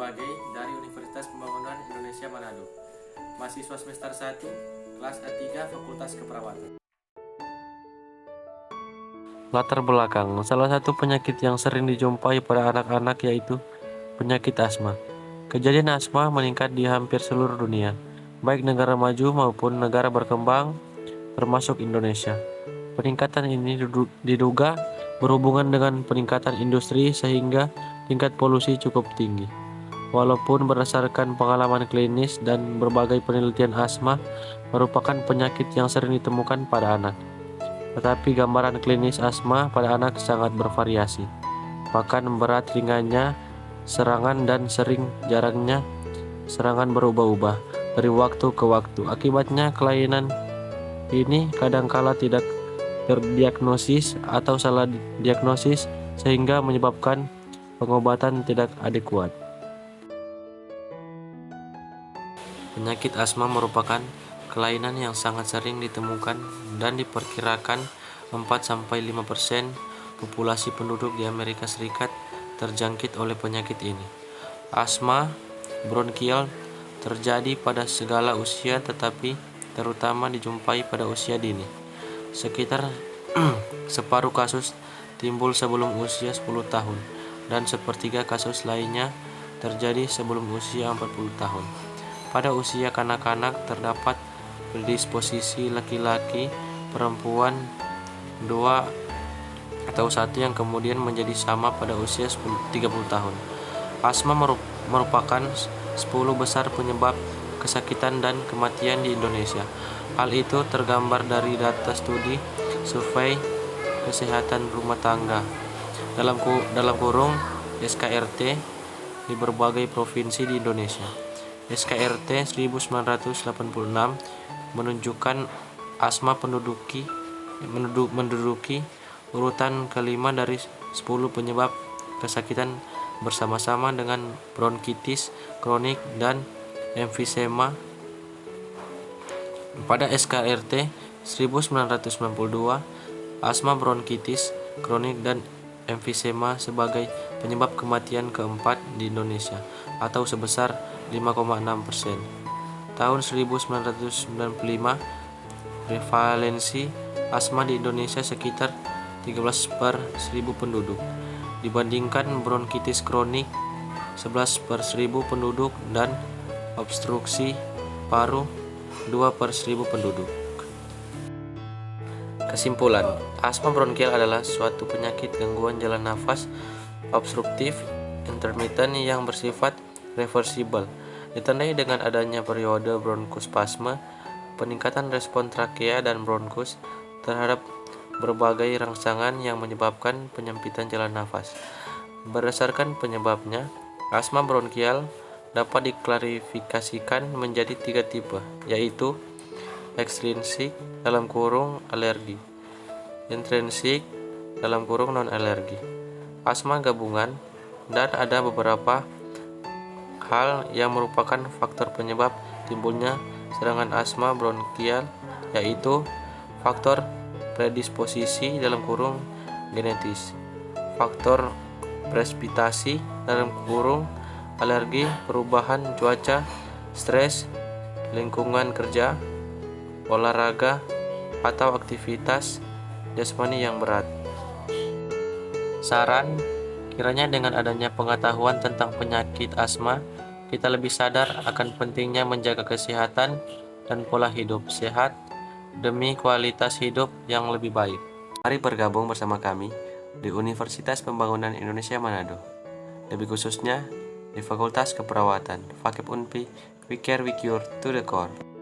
sebagai dari Universitas Pembangunan Indonesia Manado. Mahasiswa semester 1, kelas A3, Fakultas Keperawatan. Latar belakang, salah satu penyakit yang sering dijumpai pada anak-anak yaitu penyakit asma. Kejadian asma meningkat di hampir seluruh dunia, baik negara maju maupun negara berkembang, termasuk Indonesia. Peningkatan ini diduga berhubungan dengan peningkatan industri sehingga tingkat polusi cukup tinggi. Walaupun berdasarkan pengalaman klinis dan berbagai penelitian, asma merupakan penyakit yang sering ditemukan pada anak. Tetapi gambaran klinis asma pada anak sangat bervariasi. Bahkan berat ringannya serangan dan sering jarangnya serangan berubah-ubah dari waktu ke waktu. Akibatnya kelainan ini kadangkala tidak terdiagnosis atau salah diagnosis sehingga menyebabkan pengobatan tidak adekuat. Penyakit asma merupakan kelainan yang sangat sering ditemukan dan diperkirakan 4-5% populasi penduduk di Amerika Serikat terjangkit oleh penyakit ini. Asma bronkial terjadi pada segala usia tetapi terutama dijumpai pada usia dini. Sekitar separuh kasus timbul sebelum usia 10 tahun dan sepertiga kasus lainnya terjadi sebelum usia 40 tahun. Pada usia kanak-kanak terdapat predisposisi laki-laki, perempuan 2 atau 1 yang kemudian menjadi sama pada usia 30 tahun. Asma merupakan 10 besar penyebab kesakitan dan kematian di Indonesia. Hal itu tergambar dari data studi survei kesehatan rumah tangga dalam kurung SKRT di berbagai provinsi di Indonesia. SKRT 1986 menunjukkan asma menduduki urutan kelima dari 10 penyebab kesakitan bersama-sama dengan bronkitis kronik dan emfisema. Pada SKRT 1992, asma, bronkitis kronik dan emfisema sebagai penyebab kematian keempat di Indonesia atau sebesar 5,6%. Tahun 1995, prevalensi asma di Indonesia sekitar 13/1000 penduduk, dibandingkan bronkitis kronik 11/1000 penduduk dan obstruksi paru 2/1000 penduduk. Kesimpulan, asma bronkial adalah suatu penyakit gangguan jalan nafas obstruktif intermittent yang bersifat reversibel, ditandai dengan adanya periode bronkospasme, peningkatan respon trakea dan bronkus terhadap berbagai rangsangan yang menyebabkan penyempitan jalan nafas. Berdasarkan penyebabnya, asma bronkial dapat diklarifikasikan menjadi 3 tipe, yaitu ekstrinsik (alergi), intrinsik (non-alergi), asma gabungan, dan ada beberapa hal yang merupakan faktor penyebab timbulnya serangan asma bronkial, yaitu faktor predisposisi (genetis), faktor presipitasi (alergi, perubahan cuaca, stres, lingkungan kerja, olahraga, atau aktivitas jasmani yang berat). Saran, kiranya dengan adanya pengetahuan tentang penyakit asma, kita lebih sadar akan pentingnya menjaga kesehatan dan pola hidup sehat demi kualitas hidup yang lebih baik. Mari bergabung bersama kami di Universitas Pembangunan Indonesia Manado, lebih khususnya di Fakultas Keperawatan, FAKEP UNPI, We Care We Cure to the Core.